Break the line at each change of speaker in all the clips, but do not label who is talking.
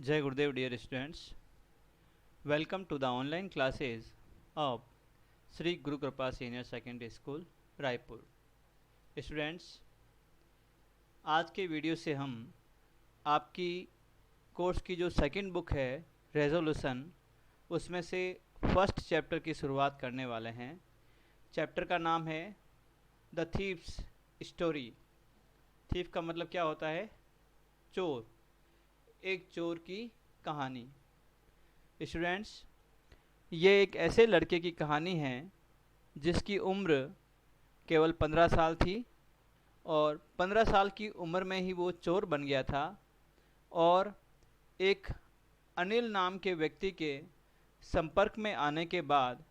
Jai Gurudev, dear students. Welcome to the online classes of Sri Guru Kripa Senior Secondary School, Raipur. Students, आज के video से हम आपकी course की जो सेकंड बुक है रेजोल्यूशन, उसमें से फर्स्ट चैप्टर की शुरुआत करने वाले हैं. चैप्टर का नाम है द थीव्स स्टोरी. थीफ का मतलब क्या होता है? चोर. एक चोर की कहानी. स्टूडेंट्स, ये एक ऐसे लड़के की कहानी है जिसकी उम्र केवल 15 साल थी और 15 साल की उम्र में ही वो चोर बन गया था और एक अनिल नाम के व्यक्ति के संपर्क में आने के बाद,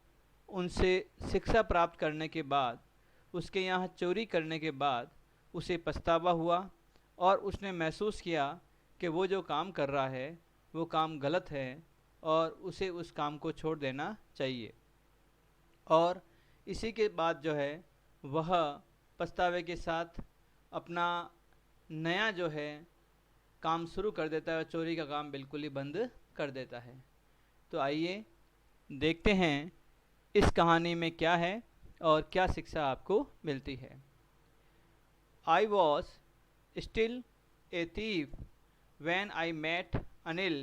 उनसे शिक्षा प्राप्त करने के बाद, उसके यहाँ चोरी करने के बाद उसे पछतावा हुआ और उसने महसूस किया कि वो जो काम कर रहा है वो काम गलत है और उसे उस काम को छोड़ देना चाहिए. और इसी के बाद जो है वह पछतावे के साथ अपना नया जो है काम शुरू कर देता है और चोरी का काम बिल्कुल ही बंद कर देता है. तो आइए देखते हैं इस कहानी में क्या है और क्या शिक्षा आपको मिलती है. I was still a thief when I met Anil,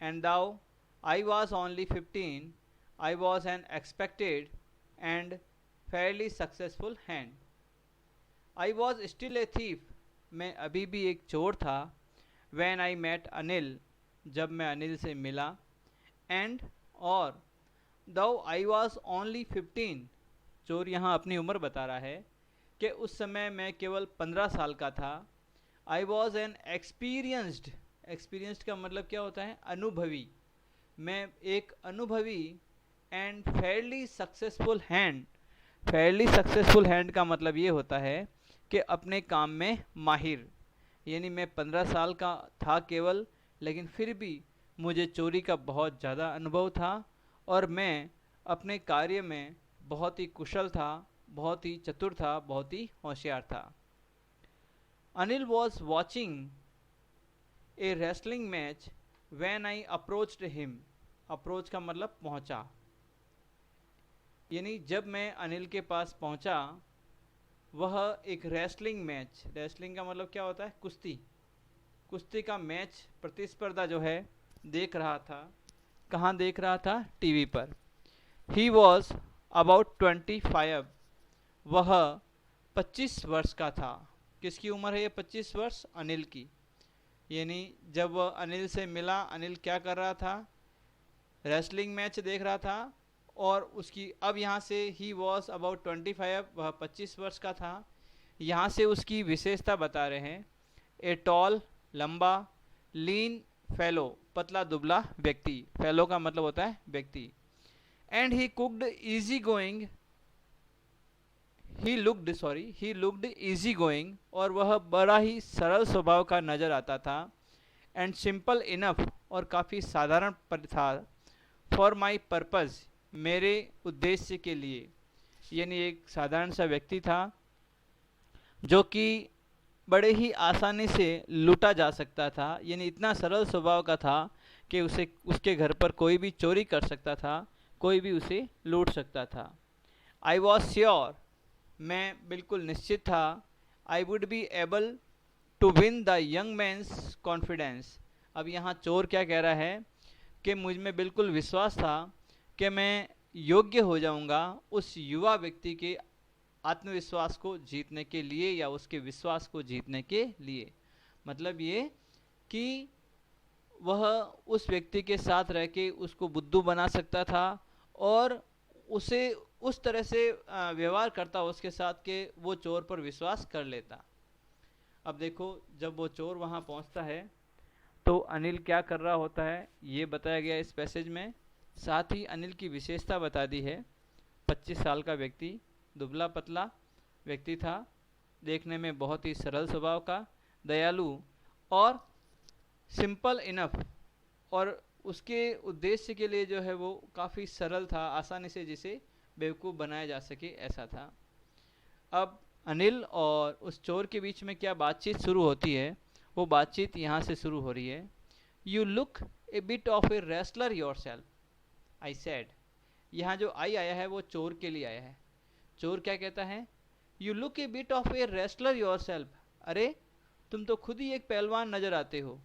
and though I was only 15, I was an expected and fairly successful hand. I was still a thief. मैं अभी भी एक चोर था. When I met Anil, जब मैं अनिल से मिला. And और though I was only 15, चोर यहाँ अपनी उम्र बता रहा है कि उस समय मैं केवल 15 साल का था. I was an experienced. Experienced का मतलब क्या होता है? अनुभवी. मैं एक अनुभवी and Fairlie successful hand. Fairlie successful hand का मतलब ये होता है कि अपने काम में माहिर. यानी मैं 15 साल का था केवल, लेकिन फिर भी मुझे चोरी का बहुत ज़्यादा अनुभव था और मैं अपने कार्य में बहुत ही कुशल था, बहुत ही चतुर था, बहुत ही होशियार था. Anil was watching A wrestling match when I approached him. Approach का मतलब पहुंचा. यानी जब मैं अनिल के पास पहुंचा, वह एक रेसलिंग मैच. रेसलिंग का मतलब क्या होता है? कुश्ती. कुश्ती का मैच, प्रतिस्पर्धा जो है देख रहा था. कहाँ देख रहा था? टीवी पर. He was about 25. वह 25 वर्ष का था. किसकी उम्र है ये? 25 वर्ष. अनिल की. यानी जब वह अनिल से मिला, अनिल क्या कर रहा था? रेसलिंग मैच देख रहा था. और उसकी अब यहाँ से ही वॉज अबाउट 25, वह 25 वर्ष का था. यहाँ से उसकी विशेषता बता रहे हैं. ए टॉल, लंबा, लीन फेलो, पतला दुबला व्यक्ति. फेलो का मतलब होता है व्यक्ति. And he cooked easy going. He looked easy going, और वह बड़ा ही सरल स्वभाव का नज़र आता था. एंड सिंपल इनफ, और काफ़ी साधारण था. फॉर माई पर्पज़, मेरे उद्देश्य के लिए. यानी एक साधारण सा व्यक्ति था जो कि बड़े ही आसानी से लूटा जा सकता था. यानी इतना सरल स्वभाव का था कि उसके घर पर कोई भी चोरी कर सकता था, कोई भी उसे लूट सकता था. आई वॉज श्योर, मैं बिल्कुल निश्चित था. I would be able to win the young man's confidence. अब यहाँ चोर क्या कह रहा है कि मुझ में बिल्कुल विश्वास था कि मैं योग्य हो जाऊँगा उस युवा व्यक्ति के आत्मविश्वास को जीतने के लिए या उसके विश्वास को जीतने के लिए. मतलब ये कि वह उस व्यक्ति के साथ रह के उसको बुद्धू बना सकता था और उसे उस तरह से व्यवहार करता उसके साथ कि वो चोर पर विश्वास कर लेता. अब देखो, जब वो चोर वहाँ पहुँचता है तो अनिल क्या कर रहा होता है ये बताया गया इस पैसेज में. साथ ही अनिल की विशेषता बता दी है. 25 साल का व्यक्ति, दुबला पतला व्यक्ति था, देखने में बहुत ही सरल स्वभाव का, दयालु और सिंपल इनफ, और उसके उद्देश्य के लिए जो है वो काफ़ी सरल था, आसानी से जिसे बेवकूफ़ बनाया जा सके ऐसा था. अब अनिल और उस चोर के बीच में क्या बातचीत शुरू होती है, वो बातचीत यहाँ से शुरू हो रही है you look A bit of a wrestler your self, I said. यहाँ जो आई आया है वो चोर के लिए आया है। चोर क्या कहता है? You look A bit of a wrestler your self, अरे तुम तो खुद ही एक पहलवान नजर आते हो।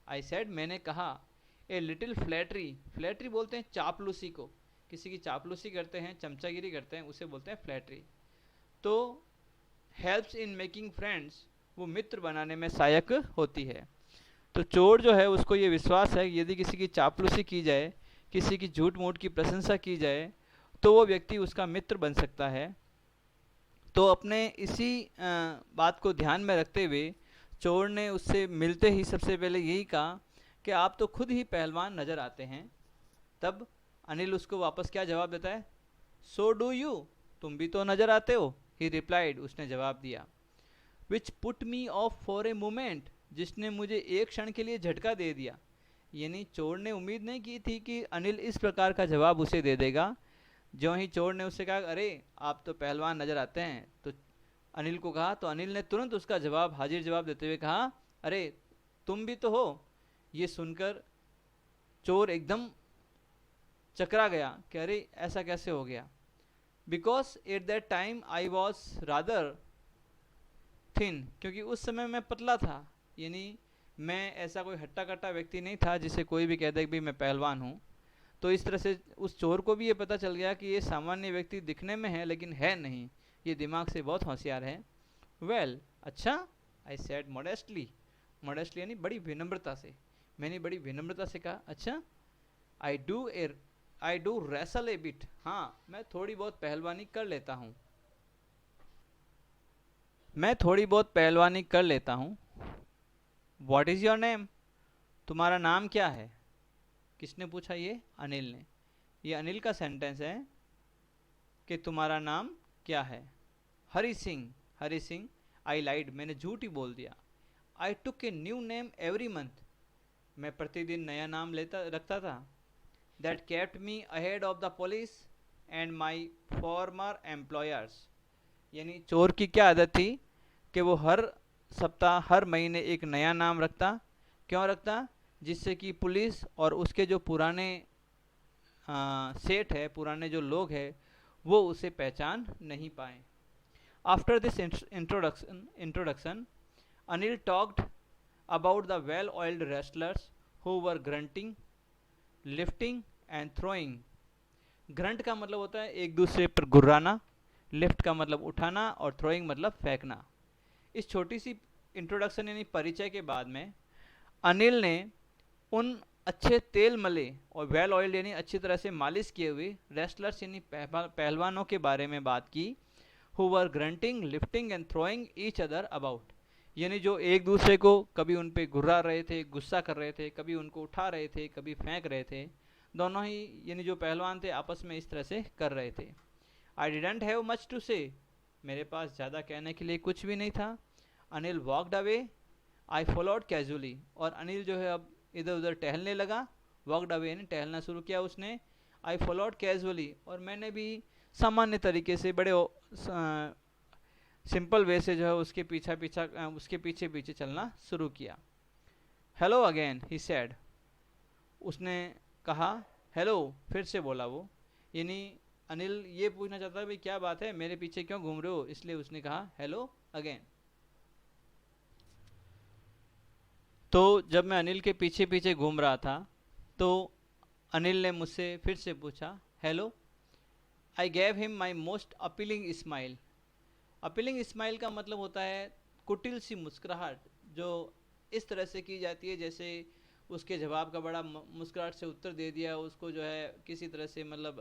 आई सेड, मैंने कहा। ए लिटिल फ्लैटरी, फ्लैटरी बोलते हैं चापलूसी को, किसी की चापलूसी करते हैं, चमचागिरी करते हैं, उसे बोलते हैं फ्लैटरी। तो हेल्प्स इन मेकिंग फ्रेंड्स, वो मित्र बनाने में सहायक होती है। तो चोर जो है उसको ये विश्वास है कि यदि किसी की चापलूसी की जाए, किसी की झूठ मूठ की प्रशंसा की जाए, तो वो व्यक्ति उसका मित्र बन सकता है। तो अपने इसी बात को ध्यान में रखते हुए चोर ने उससे मिलते ही सबसे पहले यही कहा कि आप तो खुद ही पहलवान नज़र आते हैं। तब अनिल उसको वापस क्या जवाब देता है? सो डू यू, तुम भी तो नज़र आते हो। ही रिप्लाइड, उसने जवाब दिया। Which put me of for a moment, जिसने मुझे एक क्षण के लिए झटका दे दिया। यानी चोर ने उम्मीद नहीं की थी कि अनिल इस प्रकार का जवाब उसे दे देगा। जो ही चोर ने उससे कहा अरे आप तो पहलवान नज़र आते हैं, तो अनिल को कहा, तो अनिल ने तुरंत उसका जवाब, हाजिर जवाब देते हुए कहा, अरे तुम भी तो हो। ये सुनकर चोर एकदम चकरा गया कि अरे ऐसा कैसे हो गया। Because at that time I was rather thin, क्योंकि उस समय मैं पतला था। यानी मैं ऐसा कोई हट्टा कट्टा व्यक्ति नहीं था जिसे कोई भी कह दे कि भाई मैं पहलवान हूँ। तो इस तरह से उस चोर को भी ये पता चल गया कि ये सामान्य व्यक्ति दिखने में है लेकिन है नहीं, ये दिमाग से बहुत होशियार है। वेल, अच्छा, आई सेड मॉडेस्टली, मॉडेस्टली यानी बड़ी विनम्रता से, मैंने बड़ी विनम्रता से कहा, अच्छा, I do wrestle A bit, हाँ मैं थोड़ी बहुत पहलवानी कर लेता हूँ, मैं थोड़ी बहुत पहलवानी कर लेता हूँ। वॉट इज़ योर नेम, तुम्हारा नाम क्या है? किसने पूछा? ये अनिल ने। ये अनिल का सेंटेंस है कि तुम्हारा नाम क्या है? हरी सिंह, हरी सिंह। आई लाइड, मैंने झूठ ही बोल दिया। I took a new name every month, मैं प्रतिदिन नया नाम रखता था। That kept me ahead of the police and my former employers, यानी चोर की क्या आदत थी कि वो हर सप्ताह, हर महीने एक नया नाम रखता। क्यों रखता? जिससे कि पुलिस और उसके जो पुराने सेठ है, पुराने जो लोग हैं, वो उसे पहचान नहीं पाए। After this introduction Anil talked about the well oiled wrestlers who were grunting, lifting and throwing. Grunt का मतलब होता है एक दूसरे पर गुर्राना, लिफ्ट का मतलब उठाना और थ्रोइंग मतलब फेंकना। इस छोटी सी इंट्रोडक्शन यानी परिचय के बाद में अनिल ने उन अच्छे तेल मले और वेल ऑयल यानी अच्छी तरह से मालिश किए हुए रेस्लर्स यानी पहलवानों के बारे में बात की, who were grunting, lifting and throwing each other about, यानी जो एक दूसरे को कभी उन पे गुर्रा रहे थे, गुस्सा कर रहे थे, कभी उनको उठा रहे थे, कभी फेंक रहे थे। दोनों ही यानी जो पहलवान थे आपस में इस तरह से कर रहे थे। I didn't have much to say, मेरे पास ज़्यादा कहने के लिए कुछ भी नहीं था। Anil walked away, I followed casually, और अनिल जो है अब इधर उधर टहलने लगा। वॉकड अवे यानी टहलना शुरू किया उसने। आई फॉलोड कैजुअली, और मैंने भी सामान्य तरीके से बड़े सिंपल वे से जो है उसके उसके पीछे पीछे चलना शुरू किया। हेलो अगेन, ही सेड, उसने कहा हेलो, फिर से बोला वो। यानी अनिल ये पूछना चाहता है भाई क्या बात है, मेरे पीछे क्यों घूम रहे हो, इसलिए उसने कहा हेलो अगेन। तो जब मैं अनिल के पीछे पीछे घूम रहा था तो अनिल ने मुझसे फिर से पूछा hello. I gave him my most appealing smile. Appealing smile का मतलब होता है कुटिल सी मुस्कुराहट, जो इस तरह से की जाती है जैसे उसके जवाब का बड़ा मुस्कुराहट से उत्तर दे दिया, उसको जो है किसी तरह से मतलब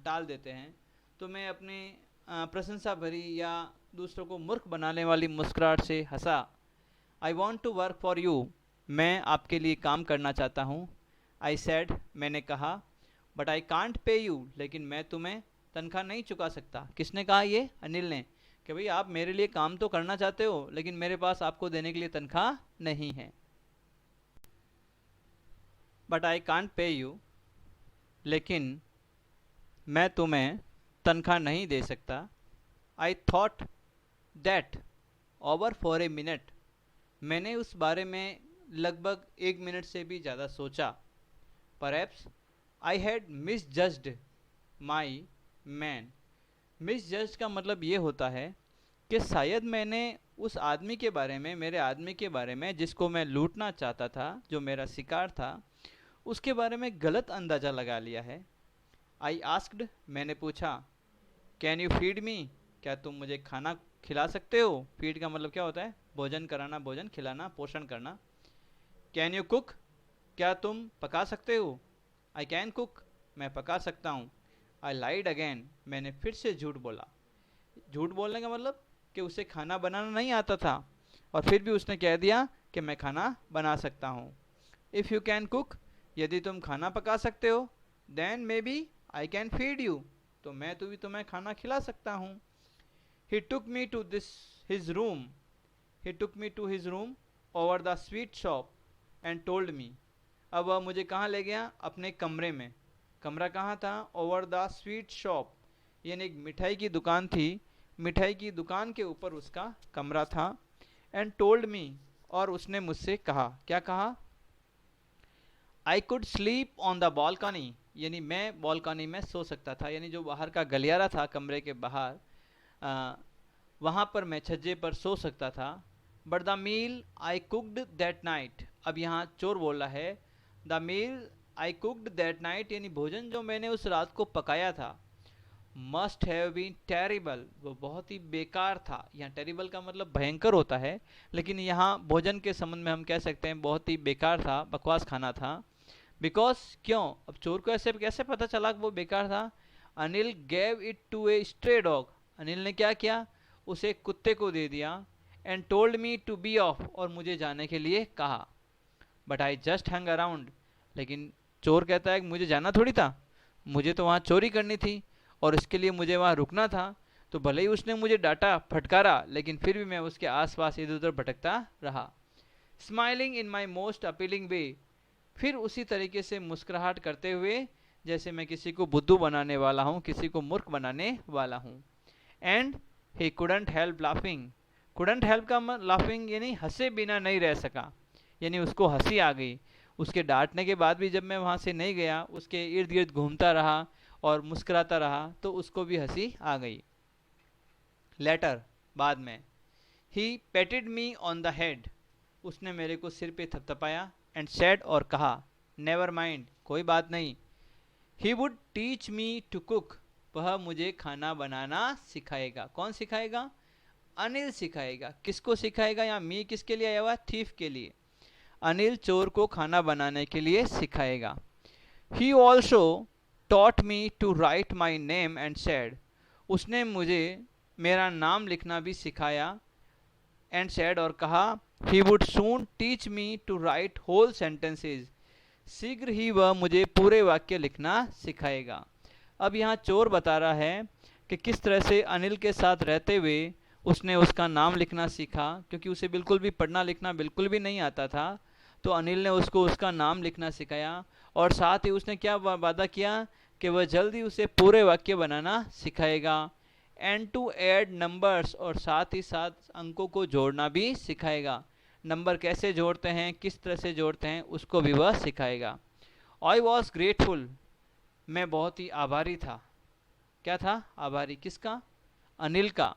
टाल देते हैं। तो मैं अपनी प्रशंसा भरी या दूसरों को मूर्ख बनाने वाली मुस्कुराहट से हंसा। I want to work for you, मैं आपके लिए काम करना चाहता हूँ। आई सेड, मैंने कहा। But I can't pay you, लेकिन मैं तुम्हें तनख्वाह नहीं चुका सकता। किसने कहा? ये अनिल ने, कि भाई आप मेरे लिए काम तो करना चाहते हो लेकिन मेरे पास आपको देने के लिए तनख्वाह नहीं है। But I can't pay you, लेकिन मैं तुम्हें तनख्वाह नहीं दे सकता। I thought that over for a minute, मैंने उस बारे में लगभग 1 मिनट से भी ज़्यादा सोचा। Perhaps I had misjudged my man. Misjudged का मतलब ये होता है कि शायद मैंने उस आदमी के बारे में, मेरे आदमी के बारे में जिसको मैं लूटना चाहता था, जो मेरा शिकार था, उसके बारे में गलत अंदाज़ा लगा लिया है। आई आस्क्ड, मैंने पूछा, कैन यू फीड मी, क्या तुम मुझे खाना खिला सकते हो। फीड का मतलब क्या होता है, भोजन कराना, भोजन खिलाना, पोषण करना। कैन यू कुक, क्या तुम पका सकते हो। आई कैन कुक, मैं पका सकता हूँ। आई लाइड अगेन, मैंने फिर से झूठ बोला। झूठ बोलने का मतलब कि उसे खाना बनाना नहीं आता था, और फिर भी उसने कह दिया कि मैं खाना बना सकता हूँ। इफ़ यू कैन कुक, यदि तुम खाना पका सकते हो, then maybe I can feed you, तो मैं तो भी तुम्हें खाना खिला सकता हूँ। He took me to this his room, he took me to his room over the sweet shop and told me. अब वह मुझे कहाँ ले गया, अपने कमरे में। कमरा कहाँ था, ओवर द स्वीट शॉप, यानी एक मिठाई की दुकान थी, मिठाई की दुकान के ऊपर उसका कमरा था। एंड टोल्ड मी, और उसने मुझसे कहा, क्या कहा, I could sleep on the balcony, यानी मैं बालकनी में सो सकता था, यानी जो बाहर का गलियारा था कमरे के बाहर, वहाँ पर मैं छज्जे पर सो सकता था। But the meal I cooked that night, अब यहाँ चोर बोल रहा है, the meal I cooked that night, यानी भोजन जो मैंने उस रात को पकाया था, मस्ट हैव बीन टेरिबल, वो बहुत ही बेकार था। यहाँ टेरिबल का मतलब भयंकर होता है, लेकिन यहाँ भोजन के संबंध में हम कह सकते हैं बहुत ही बेकार था, बकवास खाना था। बिकॉज, क्यों, अब चोर को ऐसे कैसे पता चला कि वो बेकार था। Anil gave it to a stray dog, Anil ने क्या किया, उसे कुत्ते को दे दिया। And told me to be off, और मुझे जाने के लिए कहा। But I just hang around, लेकिन चोर कहता है कि मुझे जाना थोड़ी था, मुझे तो वहाँ चोरी करनी थी और इसके लिए मुझे वहाँ रुकना था। तो भले ही उसने मुझे डांटा, फटकारा, लेकिन फिर भी मैं उसके आसपास इधर उधर भटकता रहा। Smiling in my most appealing way, फिर उसी तरीके से मुस्कुराहट करते हुए जैसे मैं किसी को बुद्धू बनाने वाला हूँ, किसी को मूर्ख बनाने वाला हूँ। And he couldn't help laughing, couldn't help का लाफिंग यानी हंसे बिना नहीं रह सका, यानी उसको हंसी आ गई। उसके डांटने के बाद भी जब मैं वहाँ से नहीं गया, उसके इर्द गिर्द घूमता रहा और मुस्कुराता रहा, तो उसको भी हंसी आ गई। लेटर, बाद में, ही पेटेड मी ऑन द हेड, उसने मेरे को सिर पे थपथपाया। एंड सेड, और कहा, नेवर माइंड, कोई बात नहीं। He would teach me to cook, वह मुझे खाना बनाना सिखाएगा। कौन सिखाएगा, अनिल सिखाएगा। किसको सिखाएगा, यहाँ मी किसके लिए आया हुआ, थीफ के लिए। अनिल चोर को खाना बनाने के लिए सिखाएगा। He also taught me to write my name and said, उसने मुझे मेरा नाम लिखना भी सिखाया। एंड सेड, और कहा, he would soon teach me to write whole sentences, शीघ्र ही वह मुझे पूरे वाक्य लिखना सिखाएगा। अब यहाँ चोर बता रहा है कि किस तरह से अनिल के साथ रहते हुए उसने उसका नाम लिखना सीखा, क्योंकि उसे बिल्कुल भी पढ़ना लिखना बिल्कुल भी नहीं आता था। तो अनिल ने उसको उसका नाम लिखना सिखाया, और साथ ही उसने क्या वादा किया कि वह जल्दी उसे पूरे वाक्य बनाना सिखाएगा। एंड टू ऐड नंबर्स, और साथ ही साथ अंकों को जोड़ना भी सिखाएगा। नंबर कैसे जोड़ते हैं, किस तरह से जोड़ते हैं, उसको भी वह सिखाएगा। आई वॉज ग्रेटफुल, मैं बहुत ही आभारी था। क्या था, आभारी, किसका, अनिल का।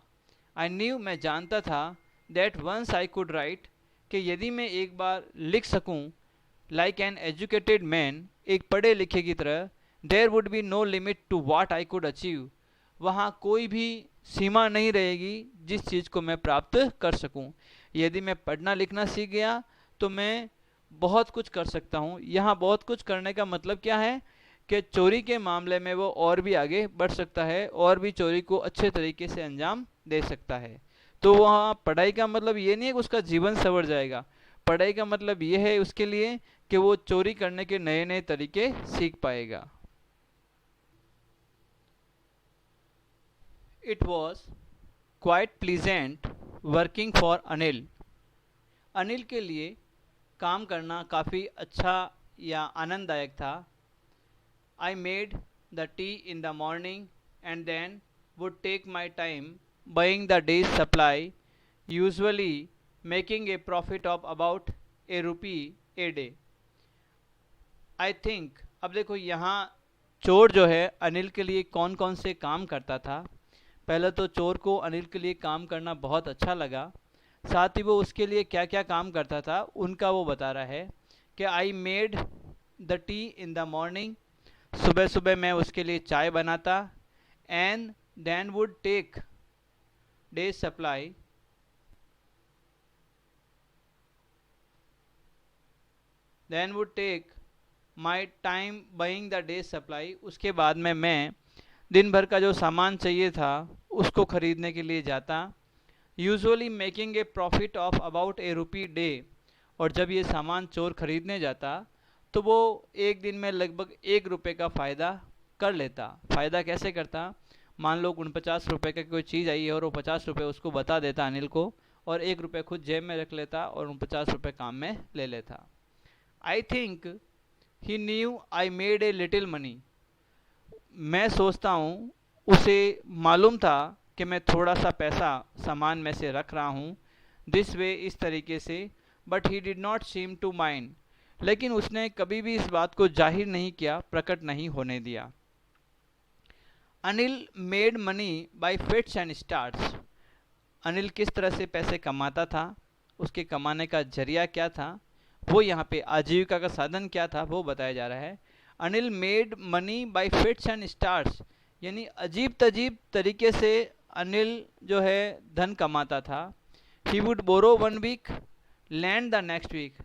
आई न्यू, मैं जानता था, that once I could write, कि यदि मैं एक बार लिख सकूं, लाइक एन एजुकेटेड मैन, एक पढ़े लिखे की तरह, there would be no limit to what I could achieve, वहाँ कोई भी सीमा नहीं रहेगी जिस चीज़ को मैं प्राप्त कर सकूं। यदि मैं पढ़ना लिखना सीख गया तो मैं बहुत कुछ कर सकता हूँ। यहाँ बहुत कुछ करने का मतलब क्या है कि चोरी के मामले में वो और भी आगे बढ़ सकता है, और भी चोरी को अच्छे तरीके से अंजाम दे सकता है। तो वहाँ पढ़ाई का मतलब ये नहीं है कि उसका जीवन संवर जाएगा। पढ़ाई का मतलब ये है उसके लिए कि वो चोरी करने के नए नए तरीके सीख पाएगा। It was quite pleasant working for Anil, Anil के लिए काम करना काफ़ी अच्छा या आनंददायक था। I made the tea in the morning and then would take my time buying the day's supply, usually making a profit of about a rupee a day. I think, अब देखो यहाँ चोर जो है अनिल के लिए कौन कौन से काम करता था। पहले तो चोर को अनिल के लिए काम करना बहुत अच्छा लगा, साथ ही वो उसके लिए क्या क्या काम करता था उनका वो बता रहा है कि I made the tea in the morning, सुबह सुबह मैं उसके लिए चाय बनाता, and then would take day supply, then would take my time buying the day supply. उसके बाद में मैं दिन भर का जो सामान चाहिए था उसको खरीदने के लिए जाता, usually making a profit of about a rupee day. और जब ये सामान चोर खरीदने जाता तो वो एक दिन में लगभग 1 रुपये का फ़ायदा कर लेता। फ़ायदा कैसे करता, मान लो 49 रुपये की कोई चीज़ आई है और वो 50 रुपये उसको बता देता अनिल को, और 1 रुपये खुद जेब में रख लेता और 50 रुपये काम में ले लेता। I think he new I made a little money, मैं सोचता हूँ उसे मालूम था कि मैं थोड़ा सा पैसा सामान में से रख रहा हूँ, दिस वे, इस तरीके से, but he did not seem to mind, लेकिन उसने कभी भी इस बात को जाहिर नहीं किया, प्रकट नहीं होने दिया। Anil made money by fits and starts, Anil किस तरह से पैसे कमाता था, उसके कमाने का जरिया क्या था, वो यहाँ पे आजीविका का साधन क्या था वो बताया जा रहा है। Anil made money by fits and starts, यानी अजीब तजीब तरीके से अनिल जो है धन कमाता था। He would borrow 1 week, lend the next week,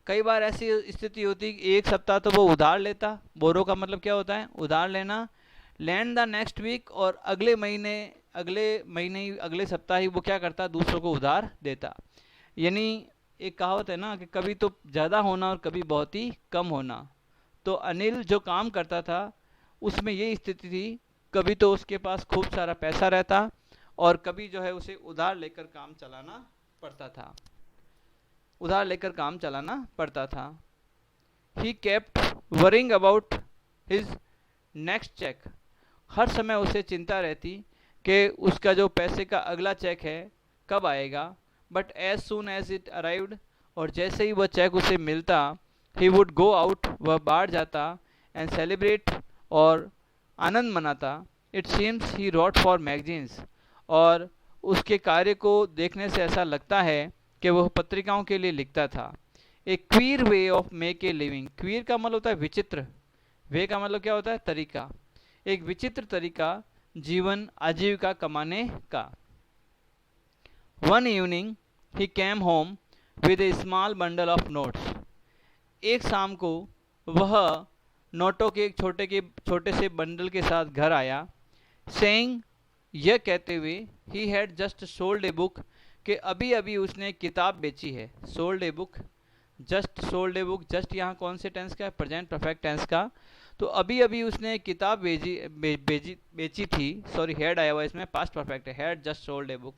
कई बार ऐसी स्थिति होती एक सप्ताह तो वो उधार लेता, बोरो का मतलब क्या होता है, उधार लेना, लैंड द नेक्स्ट वीक, और अगले महीने अगले सप्ताह ही वो क्या करता, दूसरों को उधार देता। यानी एक कहावत है ना कि कभी तो ज़्यादा होना और कभी बहुत ही कम होना। तो अनिल जो काम करता था उसमें ये स्थिति थी, कभी तो उसके पास खूब सारा पैसा रहता और कभी जो है उसे उधार लेकर काम चलाना पड़ता था। He kept worrying about his next cheque, हर समय उसे चिंता रहती कि उसका जो पैसे का अगला चेक है कब आएगा। But as soon as it arrived, और जैसे ही वह चेक उसे मिलता, ही वुड गो आउट, वह बाहर जाता, एंड सेलिब्रेट, और आनंद मनाता। It seems he wrote for magazines, और उसके कार्य को देखने से ऐसा लगता है कि वह पत्रिकाओं के लिए लिखता था। A queer way of make a living, queer का मतलब होता है विचित्र, वे का मतलब क्या होता है, तरीका, एक विचित्र तरीका जीवन आजीविका कमाने का। One evening he came home with A small bundle of notes, एक शाम को वह नोटों के एक छोटे से बंडल के साथ घर आया। सेइंग, यह कहते हुए, he had just sold a book, कि अभी अभी उसने किताब बेची है। Sold a book, just sold a book, just यहाँ कौन से टेंस का है, प्रेजेंट परफेक्ट टेंस का। तो अभी अभी उसने किताब बेची थी, सॉरी हैड आया हुआ इसमें, पास्ट परफेक्ट है, had just sold a book,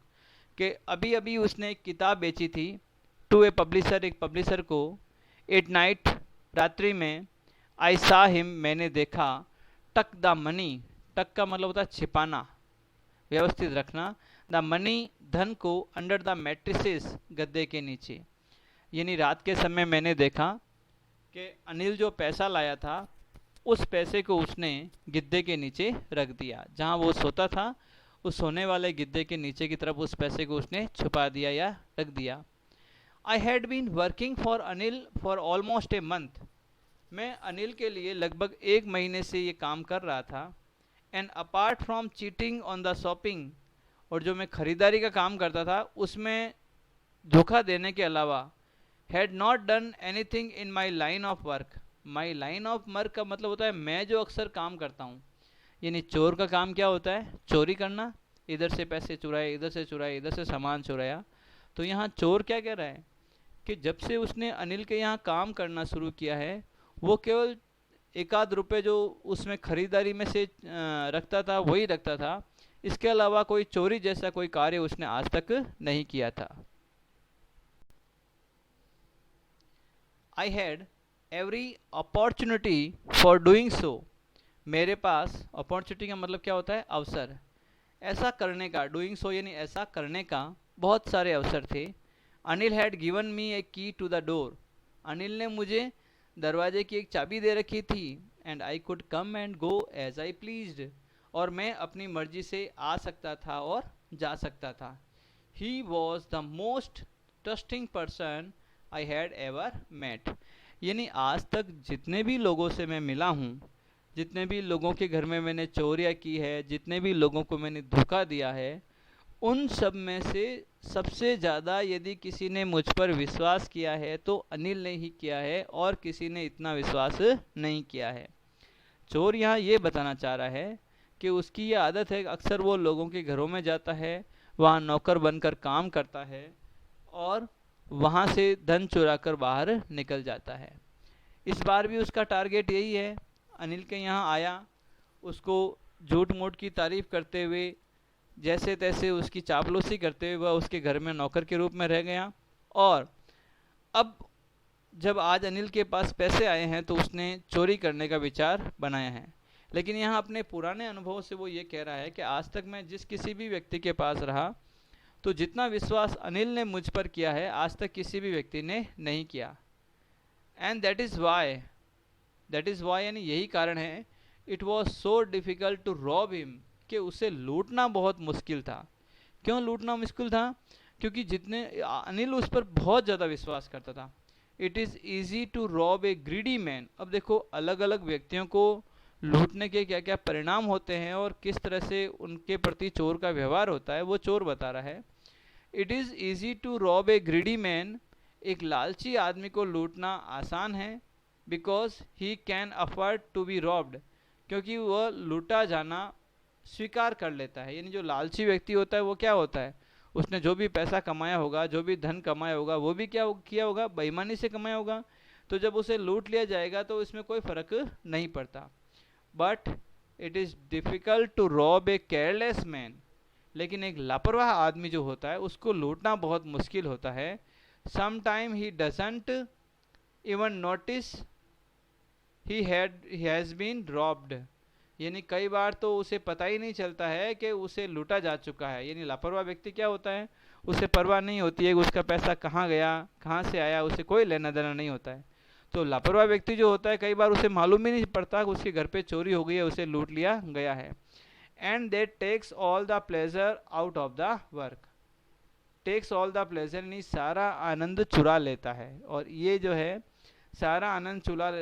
कि अभी अभी उसने किताब बेची थी। टू ए पब्लिशर, एक पब्लिशर को। एट नाइट, रात्रि में। आई सा हिम, मैंने देखा। टक द मनी, टक का मतलब होता है छिपाना, व्यवस्थित रखना। द मनी, धन को। अंडर द मैट्रिसेस, गद्दे के नीचे। यानी रात के समय मैंने देखा कि अनिल जो पैसा लाया था उस पैसे को उसने गद्दे के नीचे रख दिया, जहाँ वो सोता था उस सोने वाले गद्दे के नीचे की तरफ उस पैसे को उसने छुपा दिया या रख दिया। I had been working for Anil for almost a month, मैं अनिल के लिए लगभग 1 महीने से ये काम कर रहा था। And apart from cheating on the shopping, और जो मैं खरीदारी का काम करता था उसमें धोखा देने के अलावा, had not done anything in my line of work, my line of work का मतलब होता है मैं जो अक्सर काम करता हूँ। यानी चोर का काम क्या होता है, चोरी करना, इधर से पैसे चुराए, इधर से चुराए, इधर से सामान चुराया। तो यहाँ चोर क्या कह रहा है कि जब से उसने अनिल के यहाँ काम करना शुरू किया है, वो केवल 1-आध रुपये जो उसमें खरीदारी में से रखता था वही रखता था, इसके अलावा कोई चोरी जैसा कोई कार्य उसने आज तक नहीं किया था। I had every opportunity for doing so, मेरे पास, अपॉर्चुनिटी का मतलब क्या होता है, अवसर, ऐसा करने का, डूइंग सो यानी ऐसा करने का बहुत सारे अवसर थे। अनिल हैड गिवन मी ए की टू द डोर, अनिल ने मुझे दरवाजे की एक चाबी दे रखी थी and I could come and go as I pleased, और मैं अपनी मर्जी से आ सकता था और जा सकता था। He was the most trusting person I had ever met, यानी आज तक जितने भी लोगों से मैं मिला हूँ, जितने भी लोगों के घर में मैंने चोरियाँ की है, जितने भी लोगों को मैंने धोखा दिया है, उन सब में से सबसे ज़्यादा यदि किसी ने मुझ पर विश्वास किया है तो अनिल ने ही किया है, और किसी ने इतना विश्वास नहीं किया है। चोर यहाँ ये बताना चाह रहा है कि उसकी ये आदत है, अक्सर वो लोगों के घरों में जाता है, वहाँ नौकर बनकर काम करता है और वहाँ से धन चुरा कर बाहर निकल जाता है। इस बार भी उसका टारगेट यही है। अनिल के यहाँ आया, उसको झूठ मूठ की तारीफ करते हुए, जैसे तैसे उसकी चापलूसी करते हुए वह उसके घर में नौकर के रूप में रह गया। और अब जब आज अनिल के पास पैसे आए हैं तो उसने चोरी करने का विचार बनाया है। लेकिन यहाँ अपने पुराने अनुभव से वो ये कह रहा है कि आज तक मैं जिस किसी भी व्यक्ति के पास रहा तो जितना विश्वास अनिल ने मुझ पर किया है आज तक किसी भी व्यक्ति ने नहीं किया। एंड दैट इज़ वाई यानी यही कारण है, it was so difficult to rob him, कि उसे लूटना बहुत मुश्किल था। क्यों लूटना मुश्किल था? क्योंकि जितने अनिल उस पर बहुत ज़्यादा विश्वास करता था। It is easy to rob a greedy man. अब देखो अलग अलग व्यक्तियों को लूटने के क्या क्या परिणाम होते हैं और किस तरह से उनके प्रति चोर का व्यवहार होता है, वो चोर बता रहा है। It is easy to rob a greedy man, एक लालची आदमी को लूटना आसान है। Because he can afford to be robbed, क्योंकि वह लूटा जाना स्वीकार कर लेता है। यानी जो लालची व्यक्ति होता है वो क्या होता है, उसने जो भी पैसा कमाया होगा, जो भी धन कमाया होगा, वो भी क्या किया होगा, बेईमानी से कमाया होगा। तो जब उसे लूट लिया जाएगा तो इसमें कोई फ़र्क नहीं पड़ता। But it is difficult to rob a careless man, लेकिन एक लापरवाह आदमी जो होता है उसको लूटना बहुत मुश्किल होता है। Some time he doesn't even notice he has been robbed, यानी कई बार तो उसे पता ही नहीं चलता है कि उसे लूटा जा चुका है। यानी लापरवाह व्यक्ति क्या होता है, उसे परवाह नहीं होती है कि उसका पैसा कहाँ गया, कहाँ से आया, उसे कोई लेना देना नहीं होता है। तो लापरवाह व्यक्ति जो होता है कई बार उसे मालूम ही नहीं पड़ता कि उसके घर पे चोरी हो गई है, उसे लूट लिया गया है। And that takes all the pleasure out of the work. Takes all the pleasure यानी सारा आनंद चुरा लेता है, और ये जो है सारा आनंद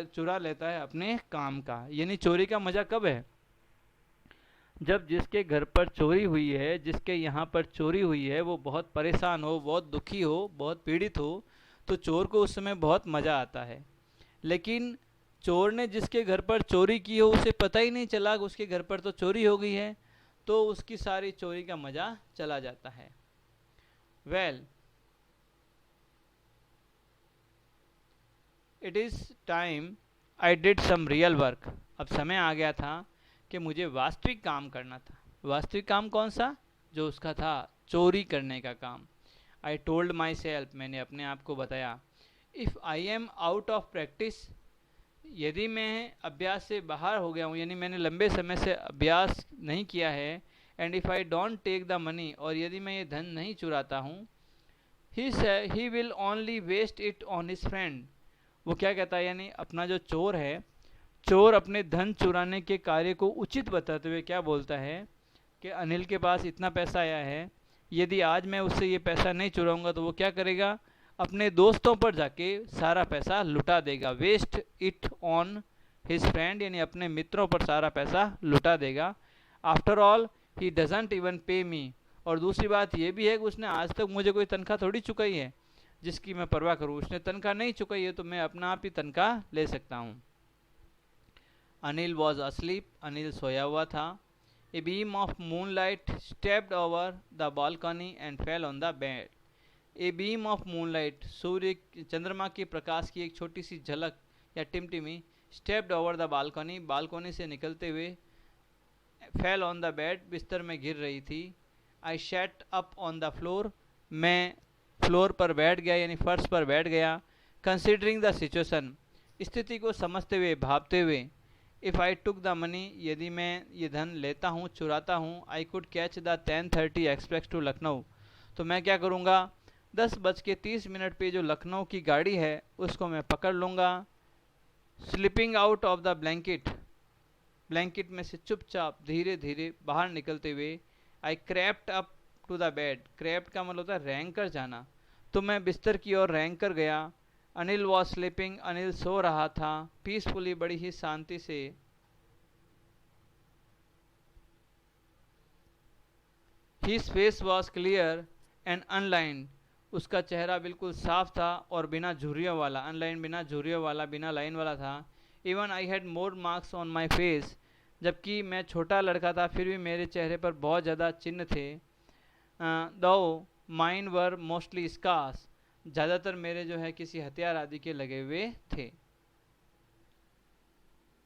चुरा लेता है अपने काम का। यानी चोरी का मजा कब है, जब जिसके घर पर चोरी हुई है, जिसके यहाँ पर चोरी हुई है, वो बहुत परेशान हो, बहुत दुखी हो, बहुत पीड़ित हो, तो चोर को उस समय बहुत मज़ा आता है। लेकिन चोर ने जिसके घर पर चोरी की हो उसे पता ही नहीं चला कि उसके घर पर तो चोरी हो गई है, तो उसकी सारी चोरी का मज़ा चला जाता है। Well, it is time I did some real work. अब समय आ गया था कि मुझे वास्तविक काम करना था। वास्तविक काम कौन सा? जो उसका था चोरी करने का काम। आई टोल्ड माई सेल्फ, मैंने अपने आप को बताया, if I am out of practice, यदि मैं अभ्यास से बाहर हो गया हूँ, यानी मैंने लंबे समय से अभ्यास नहीं किया है, and if I don't take the money, और यदि मैं ये धन नहीं चुराता हूँ, he will only waste it on his friend. वो क्या कहता है, यानी अपना जो चोर है, चोर अपने धन चुराने के कार्य को उचित बताते हुए क्या बोलता है कि अनिल के पास इतना पैसा आया है, यदि आज मैं उससे ये पैसा नहीं चुराऊंगा तो वो क्या करेगा, अपने दोस्तों पर जाके सारा पैसा लुटा देगा। Waste it on his friend, यानी अपने मित्रों पर सारा पैसा लुटा देगा। After all he doesn't even pay me, और दूसरी बात ये भी है कि उसने आज तक मुझे कोई तनख्वाह थोड़ी चुकाई है जिसकी मैं परवाह करूँ। उसने तनख्वाह नहीं चुकाई है तो मैं अपना आप ही तनख्वाह ले सकता हूँ। अनिल वॉज अस्लीप, अनिल सोया हुआ था। A beam of moonlight stepped over the balcony and fell on the bed. A beam of moonlight, सूर्य चंद्रमा के प्रकाश की एक छोटी सी झलक या टिमटिमी, stepped over the balcony, balcony से निकलते हुए, फेल ऑन द बेड, बिस्तर में गिर रही थी। I sat up on the floor, मैं फ्लोर पर बैठ गया यानी फर्श पर बैठ गया। कंसिडरिंग द सिचुएशन, स्थिति को समझते हुए, भापते हुए। If I took the money, यदि मैं ये धन लेता हूँ, चुराता हूँ, I could catch the 10:30 express to Lucknow, तो मैं क्या करूँगा, 10:30 पे जो लखनऊ की गाड़ी है उसको मैं पकड़ लूँगा। Slipping out of the blanket में से चुपचाप धीरे धीरे बाहर निकलते हुए I crept up to the bed. Crept का मतलब होता है रेंग कर जाना, तो मैं बिस्तर की ओर रेंग कर गया। अनिल वॉज स्लीपिंग, अनिल सो रहा था पीसफुली, बड़ी ही शांति से। His face was clear and unlined, उसका चेहरा बिल्कुल साफ था और बिना झुर्रियों वाला, अनलाइन बिना झुर्रियों वाला, बिना लाइन वाला था। Even I had more marks on my face, जबकि मैं छोटा लड़का था फिर भी मेरे चेहरे पर बहुत ज़्यादा चिन्ह थे। दो माइन वर मोस्टली स्कार्स, ज़्यादातर मेरे जो है किसी हथियार आदि के लगे हुए थे।